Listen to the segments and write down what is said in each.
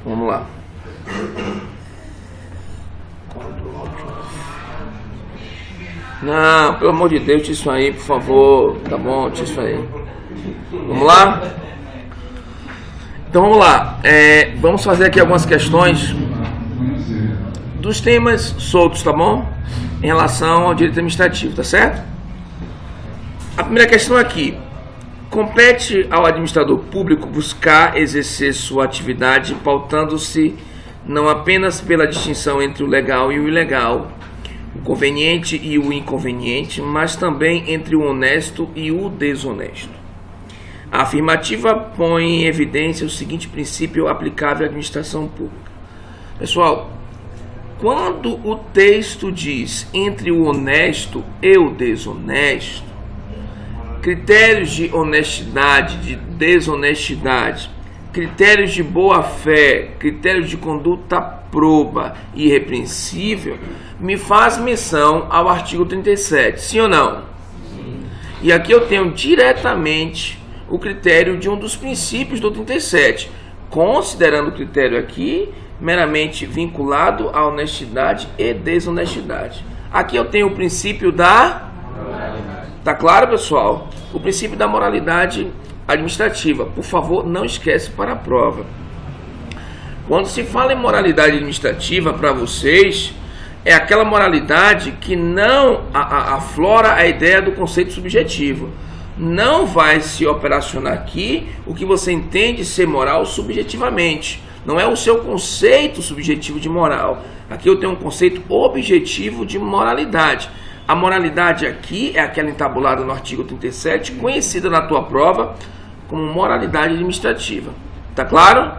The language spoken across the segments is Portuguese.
Vamos lá. Não, pelo amor de Deus, tira isso aí, por favor. Tá bom, tira isso aí. Vamos lá? Então vamos lá. Vamos fazer aqui algumas questões dos temas soltos, tá bom? Em relação ao direito administrativo, tá certo? A primeira questão aqui. Compete ao administrador público buscar exercer sua atividade pautando-se não apenas pela distinção entre o legal e o ilegal, o conveniente e o inconveniente, mas também entre o honesto e o desonesto. A afirmativa põe em evidência o seguinte princípio aplicável à administração pública. Pessoal, quando o texto diz entre o honesto e o desonesto, critérios de honestidade, de desonestidade, critérios de boa-fé, critérios de conduta proba e irrepreensível, me faz menção ao artigo 37, sim ou não? Sim. E aqui eu tenho diretamente o critério de um dos princípios do 37, considerando o critério aqui meramente vinculado à honestidade e desonestidade. Aqui eu tenho o princípio da... Tá claro, pessoal? O princípio da moralidade administrativa. Por favor, não esquece para a prova. Quando se fala em moralidade administrativa, para vocês, é aquela moralidade que não aflora a ideia do conceito subjetivo. Não vai se operacionar aqui o que você entende ser moral subjetivamente. Não é o seu conceito subjetivo de moral. Aqui eu tenho um conceito objetivo de moralidade. A moralidade aqui é aquela entabulada no artigo 37, conhecida na tua prova como moralidade administrativa. Tá claro?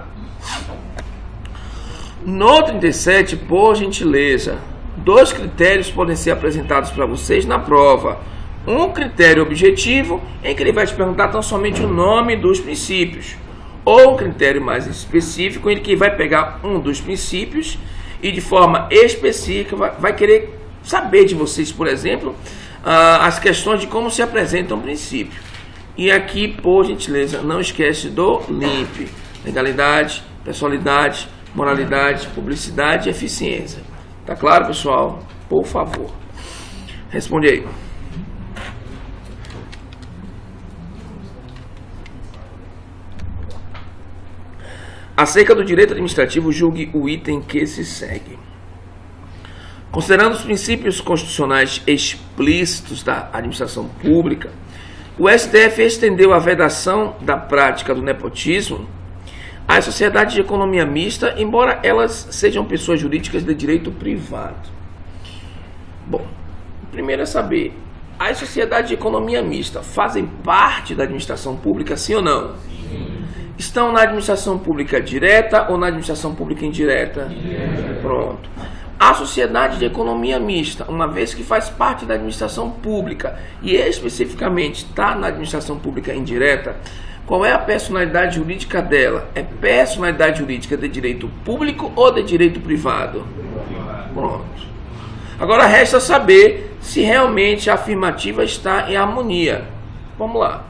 No 37, por gentileza, 2 critérios podem ser apresentados para vocês na prova. Um critério objetivo, em que ele vai te perguntar tão somente o nome dos princípios. Ou um critério mais específico, em que ele vai pegar um dos princípios e de forma específica vai querer saber de vocês, por exemplo, as questões de como se apresenta um princípio. E aqui, por gentileza, não esquece do LIMP. Legalidade, pessoalidade, moralidade, publicidade e eficiência. Tá claro, pessoal? Por favor. Responde aí. Acerca do direito administrativo, julgue o item que se segue. Considerando os princípios constitucionais explícitos da administração pública, o STF estendeu a vedação da prática do nepotismo às sociedades de economia mista, embora elas sejam pessoas jurídicas de direito privado. Bom, primeiro é saber, as sociedades de economia mista fazem parte da administração pública, sim ou não? Sim. Estão na administração pública direta ou na administração pública indireta? Direta. Pronto. A sociedade de economia mista, uma vez que faz parte da administração pública e especificamente está na administração pública indireta, qual é a personalidade jurídica dela? É personalidade jurídica de direito público ou de direito privado? Pronto. Agora resta saber se realmente a afirmativa está em harmonia. Vamos lá.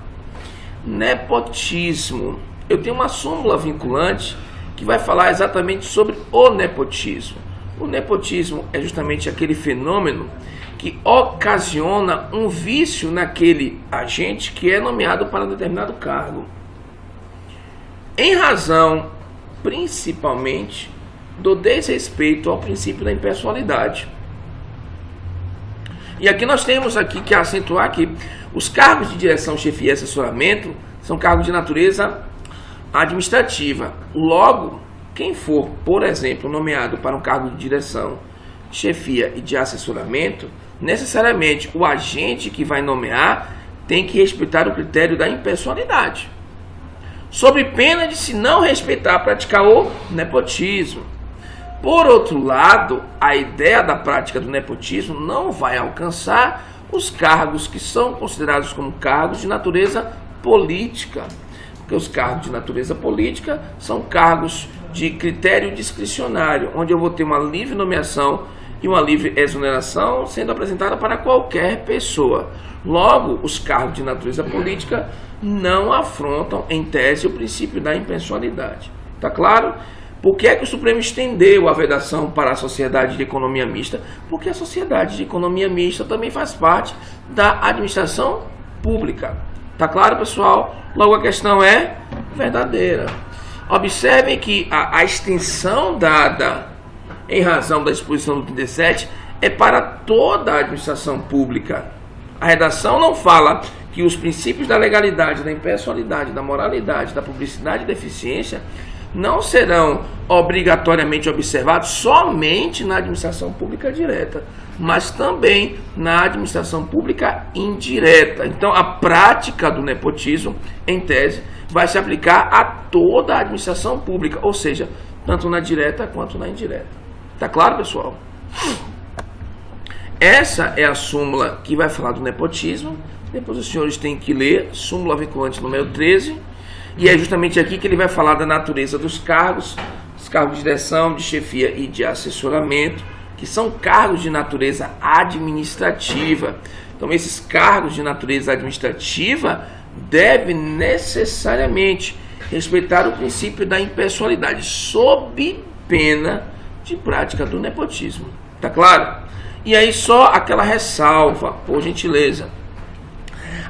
Nepotismo. Eu tenho uma súmula vinculante que vai falar exatamente sobre o nepotismo. O nepotismo é justamente aquele fenômeno que ocasiona um vício naquele agente que é nomeado para determinado cargo. Em razão, principalmente, do desrespeito ao princípio da impessoalidade. E aqui nós temos aqui que acentuar que os cargos de direção, chefia e assessoramento são cargos de natureza administrativa. Logo, quem for, por exemplo, nomeado para um cargo de direção, chefia e de assessoramento, necessariamente o agente que vai nomear tem que respeitar o critério da impessoalidade, sob pena de, se não respeitar, praticar o nepotismo. Por outro lado, a ideia da prática do nepotismo não vai alcançar os cargos que são considerados como cargos de natureza política, porque os cargos de natureza política são cargos de critério discricionário, onde eu vou ter uma livre nomeação e uma livre exoneração sendo apresentada para qualquer pessoa. Logo, os cargos de natureza política não afrontam, em tese, o princípio da impessoalidade. Está claro? Por que é que o Supremo estendeu a vedação para a sociedade de economia mista? Porque a sociedade de economia mista também faz parte da administração pública. Está claro, pessoal? Logo, a questão é verdadeira. Observem que a extensão dada em razão da disposição do 37 é para toda a administração pública. A redação não fala que os princípios da legalidade, da impessoalidade, da moralidade, da publicidade e da eficiência não serão obrigatoriamente observados somente na administração pública direta, mas também na administração pública indireta. Então, a prática do nepotismo, em tese, vai se aplicar a toda a administração pública, ou seja, tanto na direta quanto na indireta. Tá claro, pessoal? Essa é a súmula que vai falar do nepotismo. Depois os senhores têm que ler súmula vinculante número 13. E é justamente aqui que ele vai falar da natureza dos cargos, os cargos de direção, de chefia e de assessoramento, que são cargos de natureza administrativa. Então, esses cargos de natureza administrativa devem necessariamente respeitar o princípio da impessoalidade, sob pena de prática do nepotismo. Tá claro? E aí só aquela ressalva, por gentileza.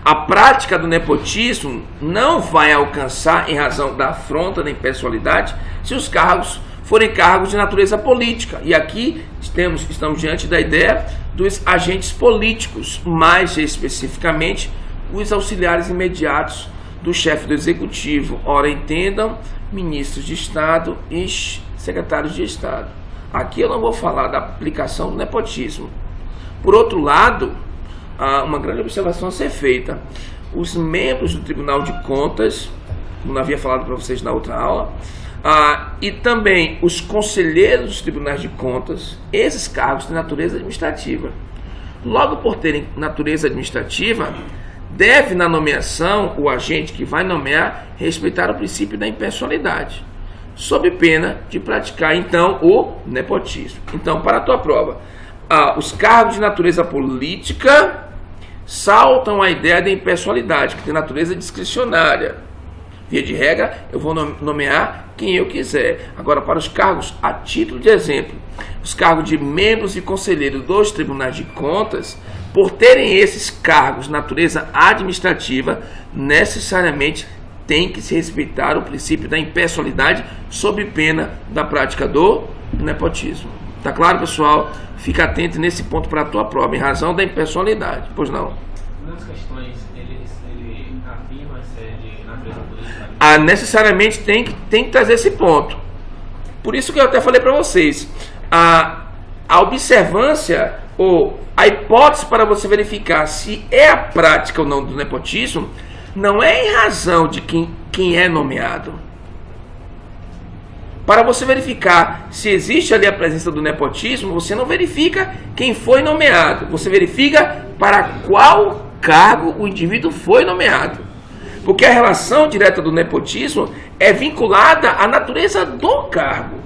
A prática do nepotismo não vai alcançar, em razão da afronta da impessoalidade, se os cargos forem cargos de natureza política. E aqui estamos diante da ideia dos agentes políticos, mais especificamente os auxiliares imediatos do chefe do executivo. Ora, entendam, ministros de Estado e secretários de Estado. Aqui eu não vou falar da aplicação do nepotismo. Por outro lado, há uma grande observação a ser feita. Os membros do Tribunal de Contas, como eu havia falado para vocês na outra aula, e também os conselheiros dos tribunais de contas, esses cargos têm natureza administrativa. Logo, por terem natureza administrativa, deve, na nomeação, o agente que vai nomear respeitar o princípio da impessoalidade, sob pena de praticar, então, o nepotismo. Então, para a tua prova, os cargos de natureza política saltam a ideia da impessoalidade, que tem natureza discricionária. Via de regra, eu vou nomear quem eu quiser. Agora, para os cargos, a título de exemplo, os cargos de membros e conselheiros dos tribunais de contas, por terem esses cargos de natureza administrativa, necessariamente tem que se respeitar o princípio da impessoalidade sob pena da prática do nepotismo. Tá claro, pessoal? Fica atento nesse ponto para a tua prova, em razão da impessoalidade. Pois não? Nas questões, ele afirma se é de natureza política. Necessariamente tem que trazer esse ponto. Por isso que eu até falei para vocês, a observância ou a hipótese para você verificar se é a prática ou não do nepotismo não é em razão de quem é nomeado. Para você verificar se existe ali a presença do nepotismo, você não verifica quem foi nomeado, você verifica para qual cargo o indivíduo foi nomeado. Porque a relação direta do nepotismo é vinculada à natureza do cargo.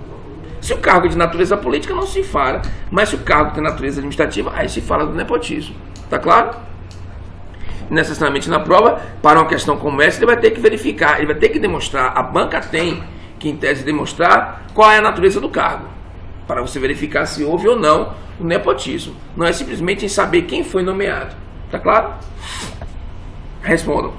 Se o cargo é de natureza política, não se fala, mas se o cargo tem natureza administrativa, aí se fala do nepotismo. Tá claro? Necessariamente na prova, para uma questão como essa, ele vai ter que verificar, ele vai ter que demonstrar, a banca tem que, em tese, demonstrar qual é a natureza do cargo, para você verificar se houve ou não o nepotismo. Não é simplesmente em saber quem foi nomeado. Tá claro? Respondam.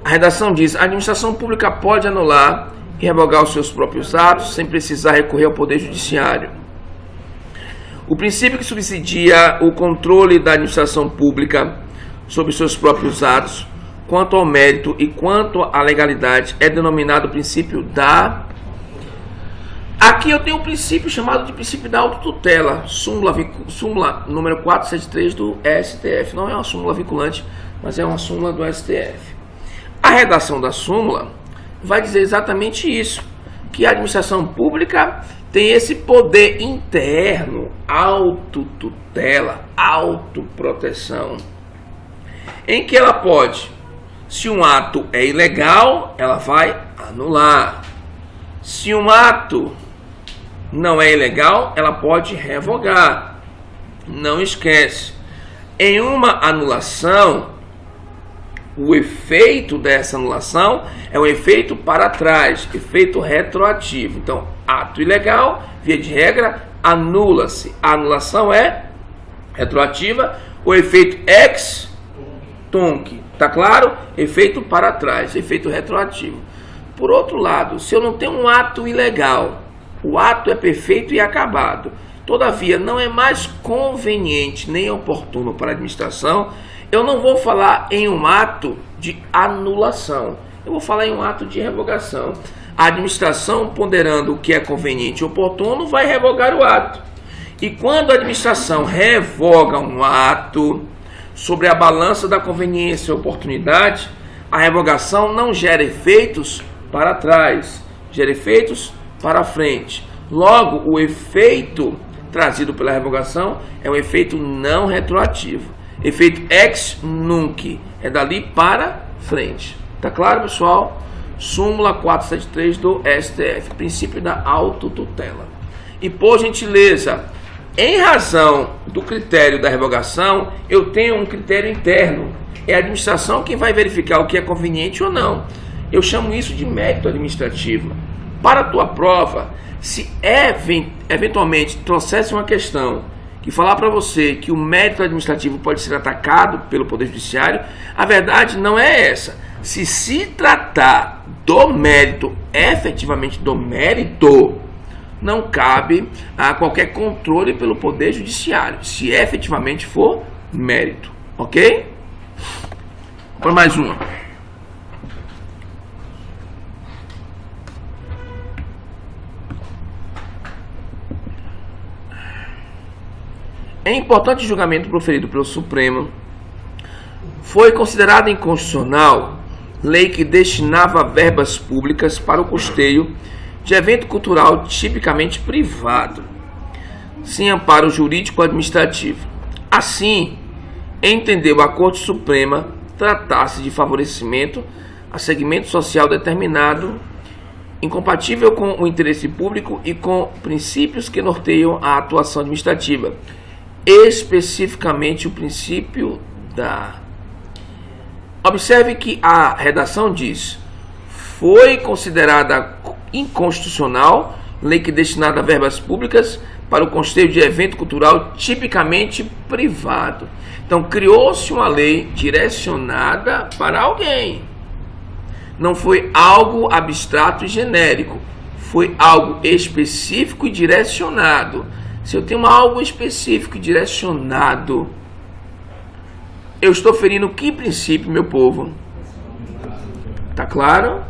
A redação diz: a administração pública pode anular e revogar os seus próprios atos sem precisar recorrer ao Poder Judiciário. O princípio que subsidia o controle da administração pública sobre seus próprios atos, quanto ao mérito e quanto à legalidade, é denominado o princípio da... Aqui eu tenho um princípio chamado de princípio da autotutela, súmula número 473 do STF. Não é uma súmula vinculante, mas é uma súmula do STF. A redação da súmula vai dizer exatamente isso, que a administração pública tem esse poder interno, autotutela, autoproteção, em que ela pode, se um ato é ilegal, ela vai anular. Se um ato não é ilegal, ela pode revogar. Não esquece, em uma anulação, o efeito dessa anulação é um efeito para trás, efeito retroativo. Então, ato ilegal, via de regra, anula-se. A anulação é retroativa, o efeito ex tunc, tá claro? Efeito para trás, efeito retroativo. Por outro lado, se eu não tenho um ato ilegal, o ato é perfeito e acabado, todavia não é mais conveniente nem oportuno para a administração, eu não vou falar em um ato de anulação, eu vou falar em um ato de revogação. A administração, ponderando o que é conveniente e oportuno, vai revogar o ato. E quando a administração revoga um ato sobre a balança da conveniência e oportunidade, a revogação não gera efeitos para trás, gera efeitos para frente. Logo, o efeito trazido pela revogação é um efeito não retroativo. Efeito ex nunc, é dali para frente. Tá claro, pessoal? Súmula 473 do STF, princípio da autotutela. E por gentileza, em razão do critério da revogação, eu tenho um critério interno. É a administração quem vai verificar o que é conveniente ou não. Eu chamo isso de mérito administrativo. Para a tua prova, se eventualmente trouxesse uma questão que falar para você que o mérito administrativo pode ser atacado pelo Poder Judiciário, a verdade não é essa. Se tratar do mérito, efetivamente do mérito, não cabe a qualquer controle pelo Poder Judiciário, se efetivamente for mérito, ok? Para mais uma. Em importante julgamento proferido pelo Supremo, foi considerada inconstitucional lei que destinava verbas públicas para o custeio de evento cultural tipicamente privado, sem amparo jurídico administrativo. Assim, entendeu a Corte Suprema tratar-se de favorecimento a segmento social determinado, incompatível com o interesse público e com princípios que norteiam a atuação administrativa, especificamente o princípio da... Observe que a redação diz: foi considerada inconstitucional lei que destinada a verbas públicas para o custeio de evento cultural tipicamente privado. Então criou-se uma lei direcionada para alguém. Não foi algo abstrato e genérico, foi algo específico e direcionado. Se eu tenho algo específico e direcionado, eu estou ferindo que princípio, meu povo? Tá claro?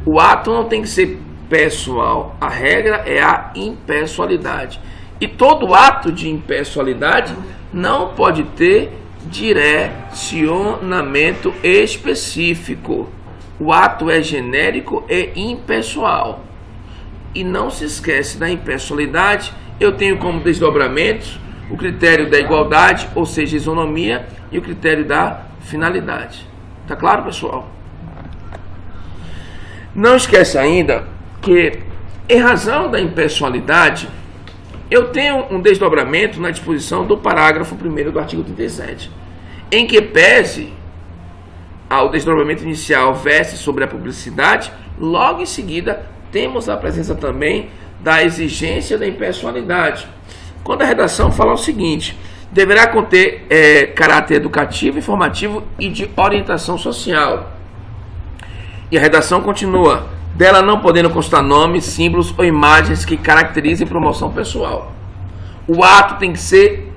O ato não tem que ser pessoal. A regra é a impessoalidade. E todo ato de impessoalidade não pode ter direcionamento específico. O ato é genérico e impessoal. E não se esquece da impessoalidade. Eu tenho como desdobramentos o critério da igualdade, ou seja, isonomia, e o critério da finalidade. Tá claro, pessoal? Não esquece ainda que, em razão da impessoalidade, eu tenho um desdobramento na disposição do parágrafo 1º do artigo 37, em que pese ao desdobramento inicial verse sobre a publicidade, logo em seguida temos a presença também da exigência da impessoalidade. Quando a redação fala o seguinte: deverá conter caráter educativo, informativo e de orientação social. E a redação continua: dela não podendo constar nomes, símbolos ou imagens que caracterizem promoção pessoal. O ato tem que ser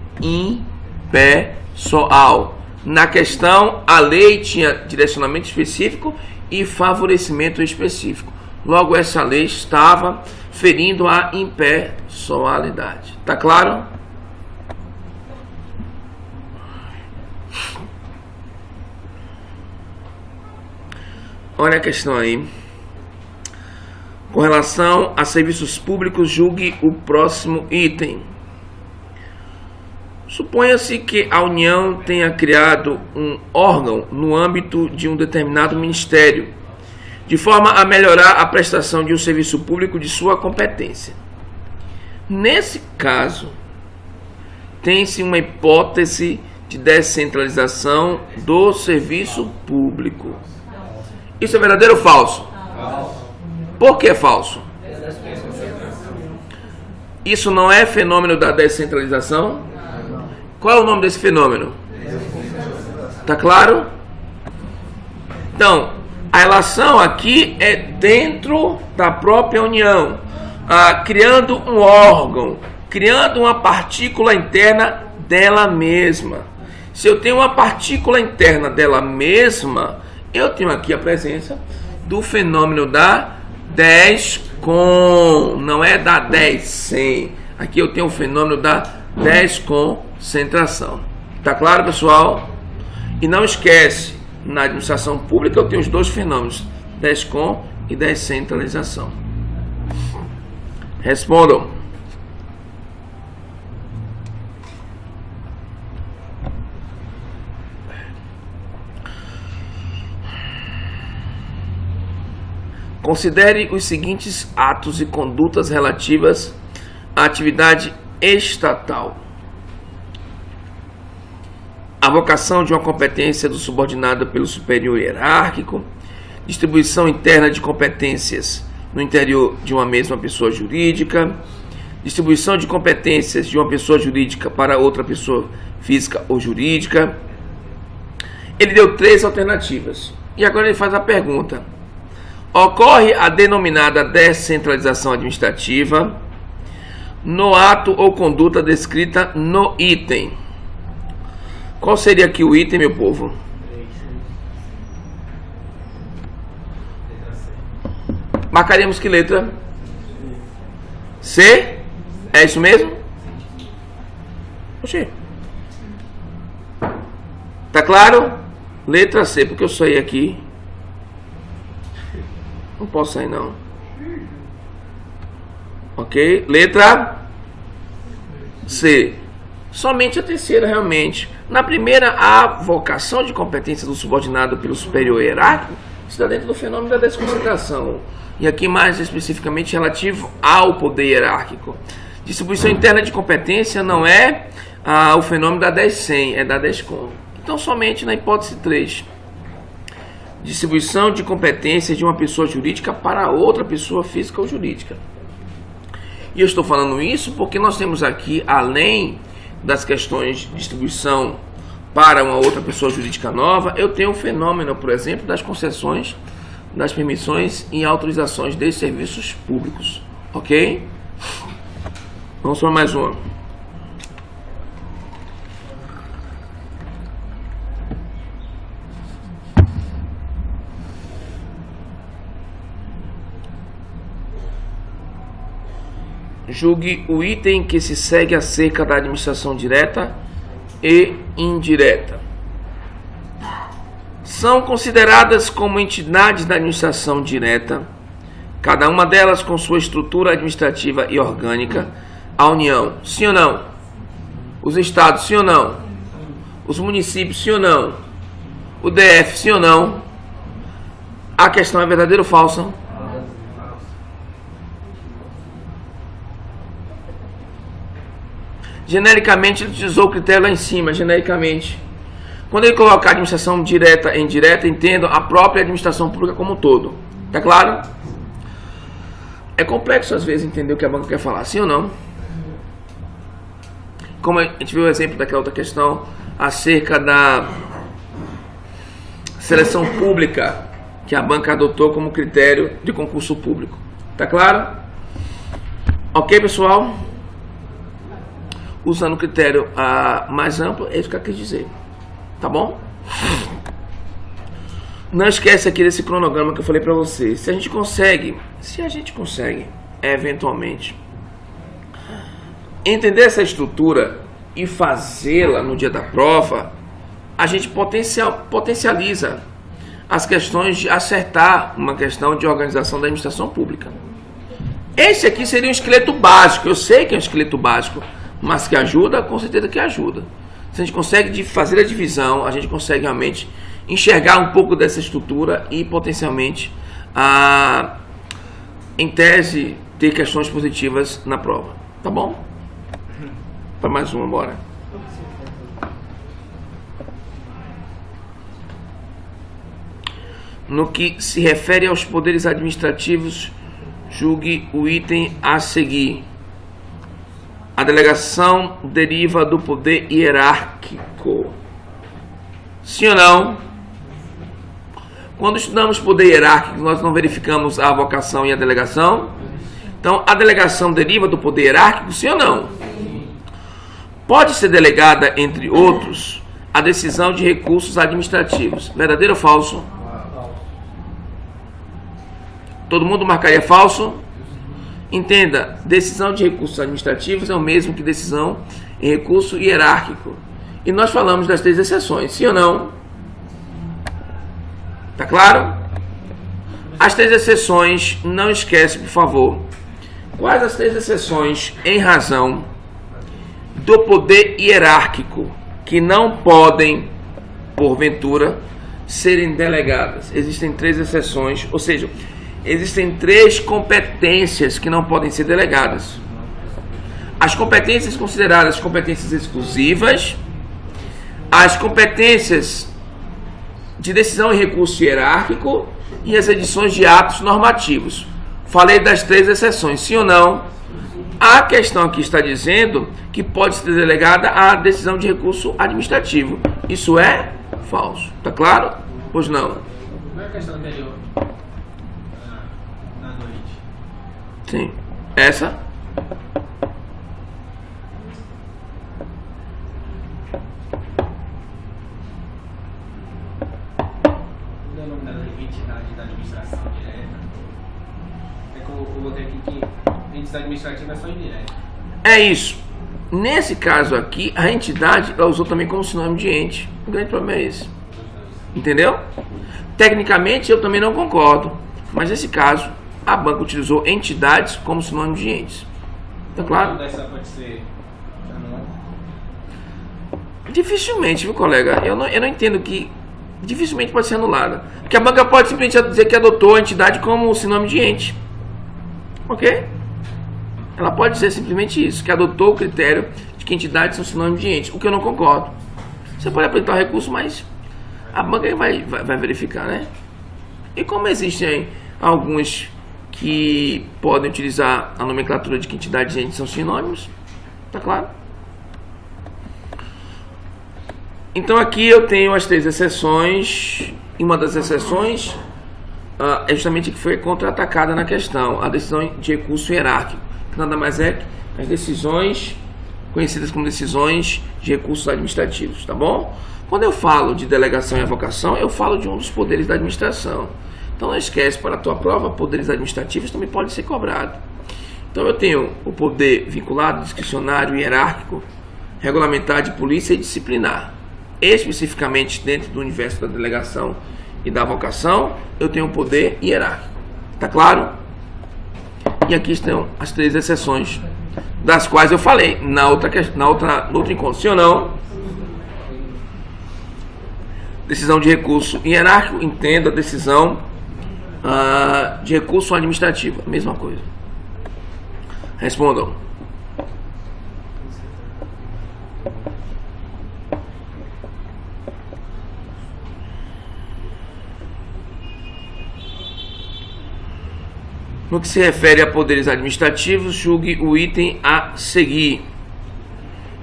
impessoal. Na questão, a lei tinha direcionamento específico e favorecimento específico. Logo, essa lei estava ferindo a impessoalidade. Tá claro? Olha a questão aí. Com relação a serviços públicos, julgue o próximo item. Suponha-se que a União tenha criado um órgão no âmbito de um determinado ministério, de forma a melhorar a prestação de um serviço público de sua competência. Nesse caso, tem-se uma hipótese de descentralização do serviço público. Isso é verdadeiro ou falso? Por que falso? Isso não é fenômeno da descentralização? Qual é o nome desse fenômeno? Tá claro? Então, a relação aqui é dentro da própria União, criando um órgão, criando uma partícula interna dela mesma. Se eu tenho uma partícula interna dela mesma, eu tenho aqui a presença do fenômeno da descon, não é da descem. Aqui eu tenho o fenômeno da desconcentração. Tá claro, pessoal? E não esquece, na administração pública eu tenho os dois fenômenos, descon e descentralização. Respondam. Considere os seguintes atos e condutas relativas à atividade estatal. Avocação de uma competência do subordinado pelo superior hierárquico, distribuição interna de competências no interior de uma mesma pessoa jurídica, distribuição de competências de uma pessoa jurídica para outra pessoa física ou jurídica. Ele deu 3 alternativas. E agora ele faz a pergunta: ocorre a denominada descentralização administrativa no ato ou conduta descrita no item. Qual seria aqui o item, meu povo? Marcaríamos que letra? C? É isso mesmo? Oxê. Tá claro? Letra C, porque eu saí aqui. Não posso sair não. Ok? Letra C. Somente a terceira realmente. Na primeira, a avocação de competência do subordinado pelo superior hierárquico está dentro do fenômeno da desconcentração. E aqui mais especificamente relativo ao poder hierárquico. Distribuição interna de competência não é o fenômeno da descem, é da descon. Então somente na hipótese 3. Distribuição de competências de uma pessoa jurídica para outra pessoa física ou jurídica. E eu estou falando isso porque nós temos aqui, além das questões de distribuição para uma outra pessoa jurídica nova, eu tenho o fenômeno, por exemplo, das concessões, das permissões e autorizações de serviços públicos. Ok? Vamos para mais uma. Julgue o item que se segue acerca da administração direta e indireta. São consideradas como entidades da administração direta, cada uma delas com sua estrutura administrativa e orgânica, a União, sim ou não? Os estados, sim ou não? Os municípios, sim ou não? O DF, sim ou não? A questão é verdadeira ou falsa? Genericamente, ele utilizou o critério lá em cima, genericamente. Quando ele colocar administração direta e indireta, entendo a própria administração pública como um todo. Tá claro? É complexo, às vezes, entender o que a banca quer falar, sim ou não? Como a gente viu o exemplo daquela outra questão, acerca da seleção pública, que a banca adotou como critério de concurso público. Tá claro? Ok, pessoal? Usando o critério mais amplo, é isso que eu quis dizer. Tá bom? Não esquece aqui desse cronograma que eu falei para vocês. Se a gente consegue, eventualmente, entender essa estrutura e fazê-la no dia da prova, a gente potencializa as questões de acertar uma questão de organização da administração pública. Esse aqui seria um esqueleto básico. Eu sei que é um esqueleto básico, mas que ajuda, com certeza que ajuda. Se a gente consegue fazer a divisão, a gente consegue realmente enxergar um pouco dessa estrutura e potencialmente, em tese, ter questões positivas na prova. Tá bom? Para mais uma, bora. No que se refere aos poderes administrativos, julgue o item a seguir. A delegação deriva do poder hierárquico. Sim ou não? Quando estudamos poder hierárquico, nós não verificamos a avocação e a delegação. Então, a delegação deriva do poder hierárquico, sim ou não? Pode ser delegada, entre outros, a decisão de recursos administrativos. Verdadeiro ou falso? Todo mundo marcaria falso? Entenda, decisão de recursos administrativos é o mesmo que decisão em recurso hierárquico. E nós falamos das 3 exceções, sim ou não? Tá claro? As 3 exceções, não esquece, por favor. Quais as 3 exceções em razão do poder hierárquico que não podem, porventura, serem delegadas? Existem 3 exceções, ou seja, existem 3 competências que não podem ser delegadas. As competências consideradas competências exclusivas, as competências de decisão em recurso hierárquico e as edições de atos normativos. Falei das 3 exceções, sim ou não? A questão aqui está dizendo que pode ser delegada a decisão de recurso administrativo. Isso é falso. Tá claro? Pois não? Não é a questão anterior. Na noite. Sim. Essa? Entidade da administração direta. É que eu botei aqui que entidade administrativa é só indireta. É isso. Nesse caso aqui, a entidade ela usou também como sinônimo de ente. O grande problema é esse. Entendeu? Tecnicamente eu também não concordo. Mas nesse caso, a banca utilizou entidades como sinônimo de entes. Tá claro? Essa pode ser anulada? Dificilmente, viu, colega? Eu não entendo que dificilmente pode ser anulada. Porque a banca pode simplesmente dizer que adotou a entidade como sinônimo de ente. Ok? Ela pode dizer simplesmente isso, que adotou o critério de que entidades são sinônimo de ente, o que eu não concordo. Você pode apresentar o recurso, mas a banca vai verificar, né? E como existem alguns que podem utilizar a nomenclatura de que entidades e entes são sinônimos, tá claro? Então aqui eu tenho as 3 exceções, e uma das exceções é justamente que foi contra-atacada na questão, a decisão de recurso hierárquico, que nada mais é que as decisões conhecidas como decisões de recursos administrativos, tá bom? Quando eu falo de delegação e avocação, eu falo de um dos poderes da administração. Então não esquece, para a tua prova, poderes administrativos também pode ser cobrado. Então eu tenho o poder vinculado, discricionário, hierárquico, regulamentar, de polícia e disciplinar. Especificamente dentro do universo da delegação e da avocação, eu tenho um poder hierárquico. Tá claro? E aqui estão as 3 exceções, das quais eu falei no outro encontro, sim ou não? Decisão de recurso hierárquico, entenda a decisão de recurso administrativo, mesma coisa. Respondam. No que se refere a poderes administrativos, julgue o item a seguir.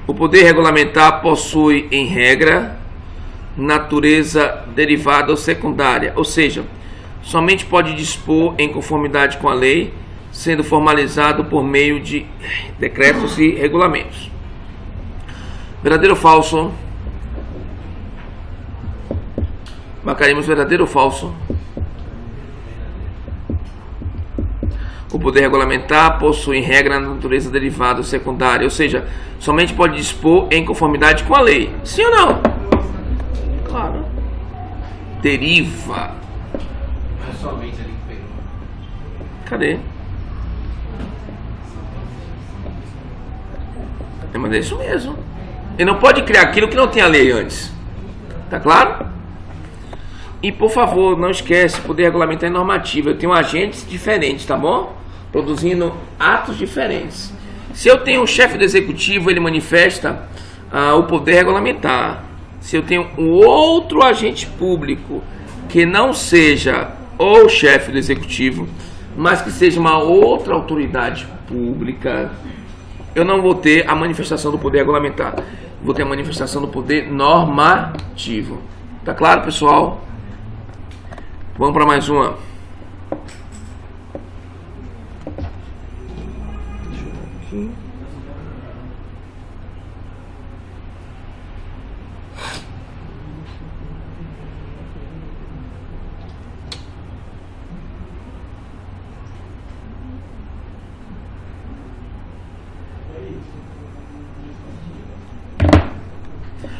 O poder regulamentar possui, em regra, natureza derivada ou secundária, ou seja, somente pode dispor em conformidade com a lei, sendo formalizado por meio de decretos e regulamentos. Verdadeiro ou falso? Marcaremos verdadeiro ou falso? O poder regulamentar possui em regra natureza derivada ou secundária, ou seja, somente pode dispor em conformidade com a lei. Sim ou não? Claro. Deriva. É somente ali que pegou. Cadê? Mas é isso mesmo. Ele não pode criar aquilo que não tinha lei antes. Tá claro? E por favor, não esquece, poder regulamentar e normativo. Eu tenho agentes diferentes, tá bom? Produzindo atos diferentes. Se eu tenho um chefe do executivo, ele manifesta o poder regulamentar. Se eu tenho um outro agente público que não seja o chefe do executivo, mas que seja uma outra autoridade pública, eu não vou ter a manifestação do poder regulamentar. Vou ter a manifestação do poder normativo. Tá claro, pessoal? Vamos para mais uma.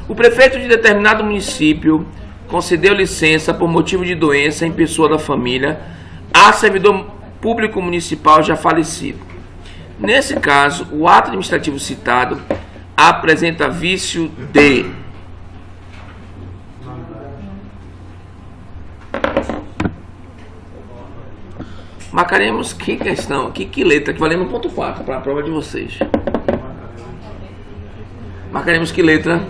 O prefeito de determinado município concedeu licença por motivo de doença em pessoa da família a servidor público municipal já falecido. Nesse caso, o ato administrativo citado apresenta vício de marcaremos que questão, que letra, que valendo 1.4 para a prova de vocês. Marcaremos que letra?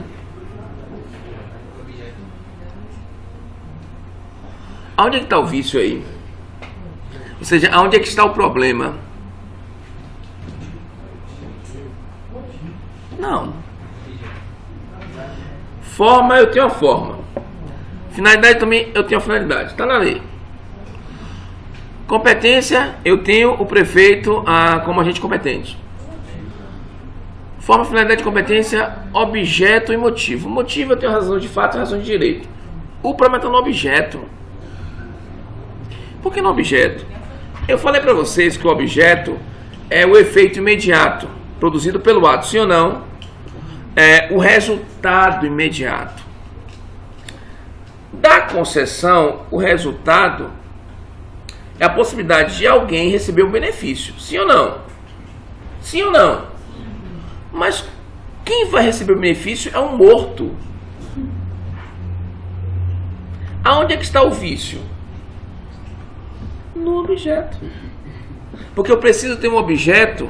Aonde é que está o vício aí? Ou seja, aonde é que está o problema? Não. Forma, eu tenho a forma. Finalidade também, eu tenho a finalidade. Está na lei. Competência, eu tenho o prefeito como agente competente. Forma, finalidade, competência, objeto e motivo. Motivo, eu tenho razão de fato e razão de direito. O problema está no objeto. Por que no objeto? Eu falei para vocês que o objeto é o efeito imediato produzido pelo ato, sim ou não? É o resultado imediato. Da concessão, o resultado é a possibilidade de alguém receber um benefício, sim ou não? Sim ou não? Mas quem vai receber o benefício é um morto. Aonde é que está o vício? No objeto. Porque eu preciso ter um objeto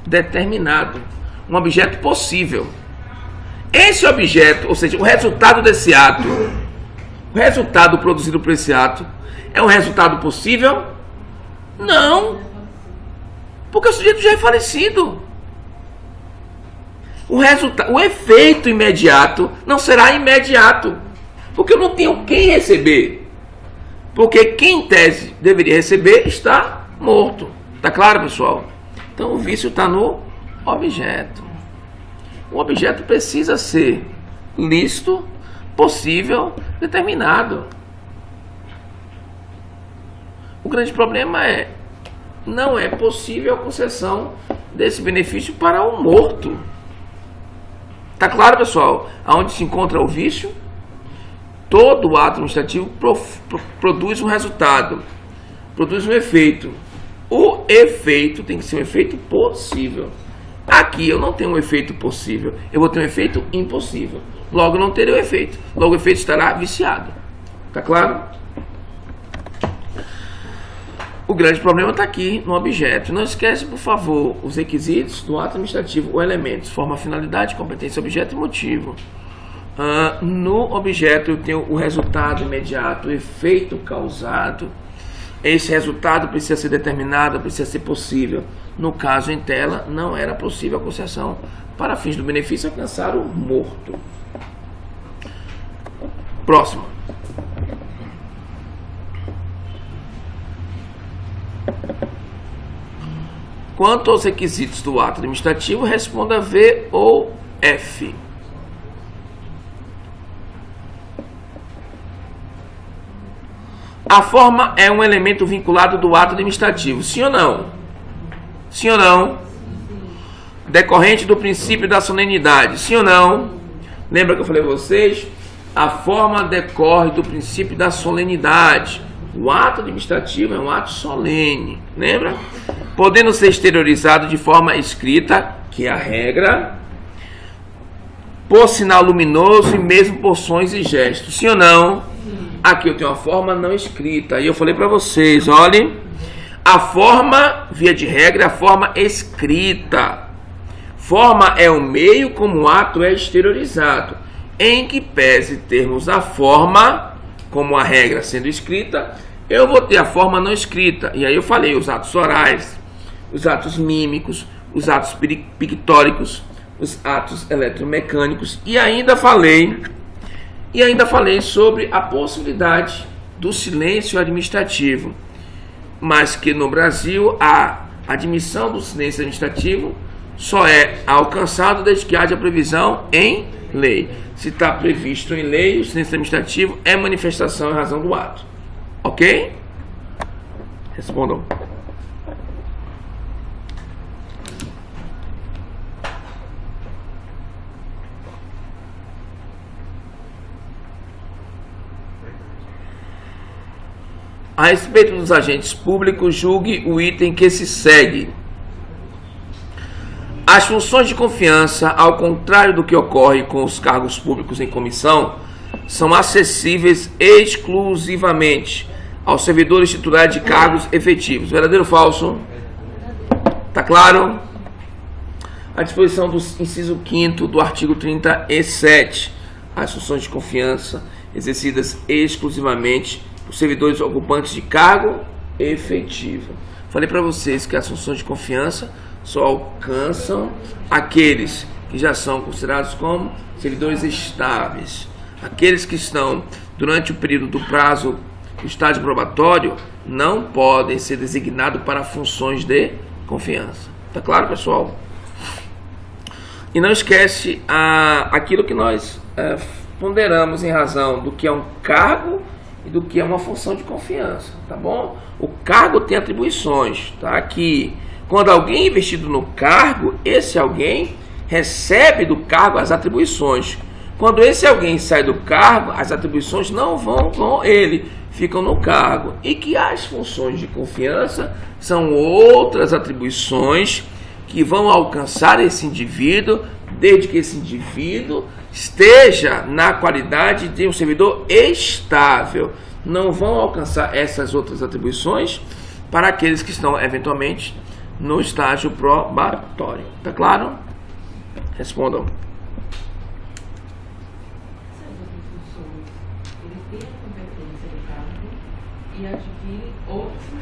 determinado, um objeto possível. Esse objeto, ou seja, o resultado desse ato, o resultado produzido por esse ato, é um resultado possível? Não. Porque o sujeito já é falecido. O efeito imediato não será imediato, porque eu não tenho quem receber. Porque quem em tese deveria receber está morto. Tá claro, pessoal? Então o vício está no objeto. O objeto precisa ser lícito, possível, determinado. O grande problema não é possível a concessão desse benefício para um morto. Tá claro, pessoal? Aonde se encontra o vício? Todo ato administrativo produz um resultado, produz um efeito. O efeito tem que ser um efeito possível. Aqui eu não tenho um efeito possível, eu vou ter um efeito impossível. Logo não terei o efeito, logo o efeito estará viciado. Tá claro? O grande problema está aqui no objeto. Não esquece, por favor, os requisitos do ato administrativo ou elementos, forma, finalidade, competência, objeto e motivo. No objeto eu tenho o resultado imediato, o efeito causado. Esse resultado precisa ser determinado, precisa ser possível. No caso em tela, não era possível a concessão para fins do benefício alcançar o morto. Próximo. Quanto aos requisitos do ato administrativo, responda V ou F. A forma é um elemento vinculado do ato administrativo, sim ou não? Sim ou não? Decorrente do princípio da solenidade, sim ou não? Lembra que eu falei a vocês? A forma decorre do princípio da solenidade. O ato administrativo é um ato solene, lembra? Podendo ser exteriorizado de forma escrita, que é a regra, por sinal luminoso e mesmo por sons e gestos. Sim ou não? Aqui eu tenho uma forma não escrita. E eu falei para vocês, olhem, a forma, via de regra, é a forma escrita. Forma é o meio como o ato é exteriorizado. Em que pese termos a forma, como a regra sendo escrita, eu vou ter a forma não escrita. E aí eu falei os atos orais, os atos mímicos, os atos pictóricos, os atos eletromecânicos. E ainda falei sobre a possibilidade do silêncio administrativo. Mas que no Brasil a admissão do silêncio administrativo só é alcançado desde que haja previsão em lei. Se está previsto em lei, o silêncio administrativo é manifestação em razão do ato. Ok? Respondam. A respeito dos agentes públicos, julgue o item que se segue. As funções de confiança, ao contrário do que ocorre com os cargos públicos em comissão, são acessíveis exclusivamente aos servidores titulares de cargos efetivos. Verdadeiro ou falso? Tá claro? A disposição do inciso 5º do artigo 37. As funções de confiança exercidas exclusivamente por servidores ocupantes de cargo efetivo. Falei para vocês que as funções de confiança só alcançam aqueles que já são considerados como servidores estáveis. Aqueles que estão durante o período do prazo do estágio probatório não podem ser designados para funções de confiança. Tá claro, pessoal? E não esquece aquilo que nós ponderamos em razão do que é um cargo e do que é uma função de confiança, tá bom? O cargo tem atribuições, tá? Aqui, quando alguém é investido no cargo, esse alguém recebe do cargo as atribuições. Quando esse alguém sai do cargo, as atribuições não vão com ele, ficam no cargo. E que as funções de confiança são outras atribuições que vão alcançar esse indivíduo, desde que esse indivíduo esteja na qualidade de um servidor estável. Não vão alcançar essas outras atribuições para aqueles que estão eventualmente no estágio probatório. Tá claro? Respondam.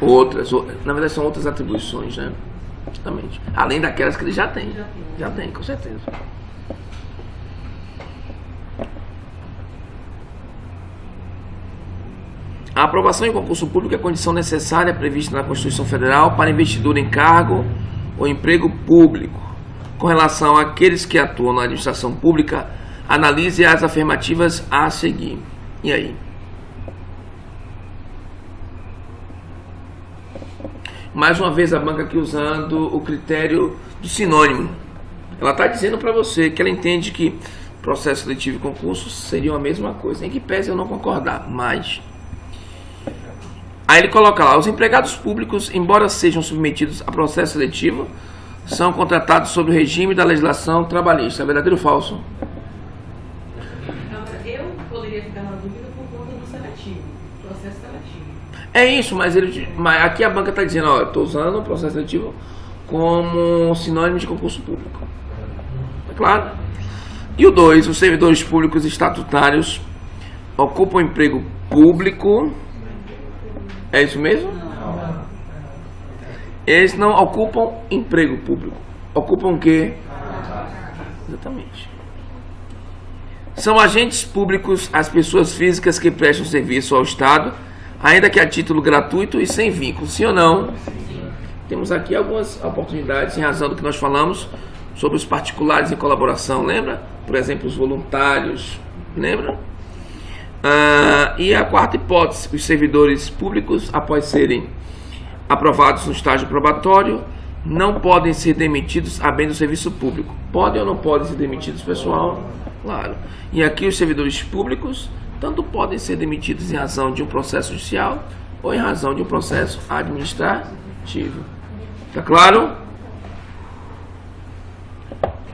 Outras, na verdade são outras atribuições, né? Justamente. Além daquelas que ele já tem. Já tem, com certeza. A aprovação em concurso público é condição necessária prevista na Constituição Federal para investidura em cargo ou emprego público. Com relação àqueles que atuam na administração pública, analise as afirmativas a seguir. E aí? Mais uma vez a banca aqui usando o critério do sinônimo. Ela está dizendo para você que ela entende que processo seletivo e concurso seriam a mesma coisa. Em que pese eu não concordar, mas... Aí ele coloca lá, os empregados públicos, embora sejam submetidos a processo seletivo, são contratados sob o regime da legislação trabalhista. É verdadeiro ou falso? Eu poderia ficar na dúvida por conta do seletivo, processo seletivo. É isso, mas aqui a banca está dizendo, ó, eu estou usando o processo seletivo como sinônimo de concurso público. É claro? E o 2, os servidores públicos estatutários ocupam emprego público. É isso mesmo? Eles não ocupam emprego público. Ocupam o quê? Exatamente. São agentes públicos as pessoas físicas que prestam serviço ao Estado, ainda que a título gratuito e sem vínculo. Sim ou não? Temos aqui algumas oportunidades em razão do que nós falamos sobre os particulares em colaboração. Lembra? Por exemplo, os voluntários. Lembra? E a quarta hipótese, os servidores públicos, após serem aprovados no estágio probatório, não podem ser demitidos a bem do serviço público. Podem ou não podem ser demitidos, pessoal? Claro. E aqui os servidores públicos tanto podem ser demitidos em razão de um processo judicial ou em razão de um processo administrativo. Tá claro?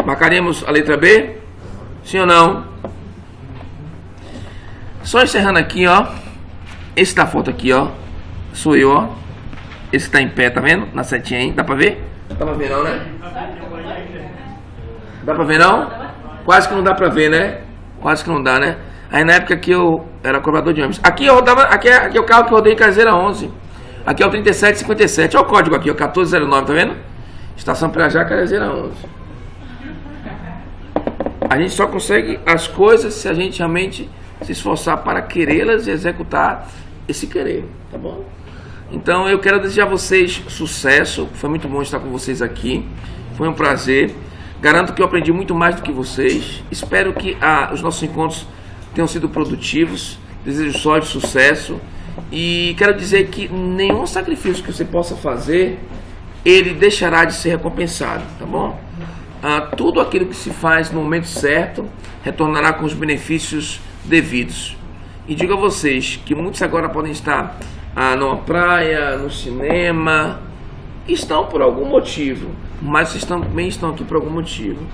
Marcaremos a letra B? Sim ou não? Só encerrando aqui, ó. Esse da foto aqui, ó. Sou eu, ó. Esse tá em pé, tá vendo? Na setinha aí. Dá pra ver? Dá pra ver não, né? Dá pra ver não? Quase que não dá pra ver, né? Quase que não dá, né? Aí na época que eu era cobrador de ônibus. Aqui eu rodava. Aqui é o carro que eu rodei em Caseira 11. Aqui é o 3757. Olha o código aqui, ó. 1409, tá vendo? Estação Pirajá, Caseira 11. A gente só consegue as coisas se a gente realmente se esforçar para querê-las e executar esse querer, tá bom? Então eu quero desejar a vocês sucesso. Foi muito bom estar com vocês aqui. Foi um prazer. Garanto que eu aprendi muito mais do que vocês. Espero que os nossos encontros tenham sido produtivos. Desejo só de sucesso. E quero dizer que nenhum sacrifício que você possa fazer, ele deixará de ser recompensado, tá bom? Tudo aquilo que se faz no momento certo retornará com os benefícios devidos. E digo a vocês que muitos agora podem estar numa praia, no cinema, estão por algum motivo, mas vocês também estão aqui por algum motivo.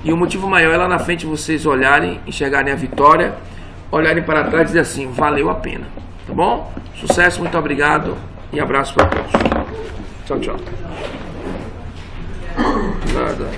E o motivo maior é lá na frente vocês olharem, enxergarem a vitória, olharem para trás e dizer assim, valeu a pena, tá bom? Sucesso, muito obrigado e abraço para todos. Tchau, tchau. Nada.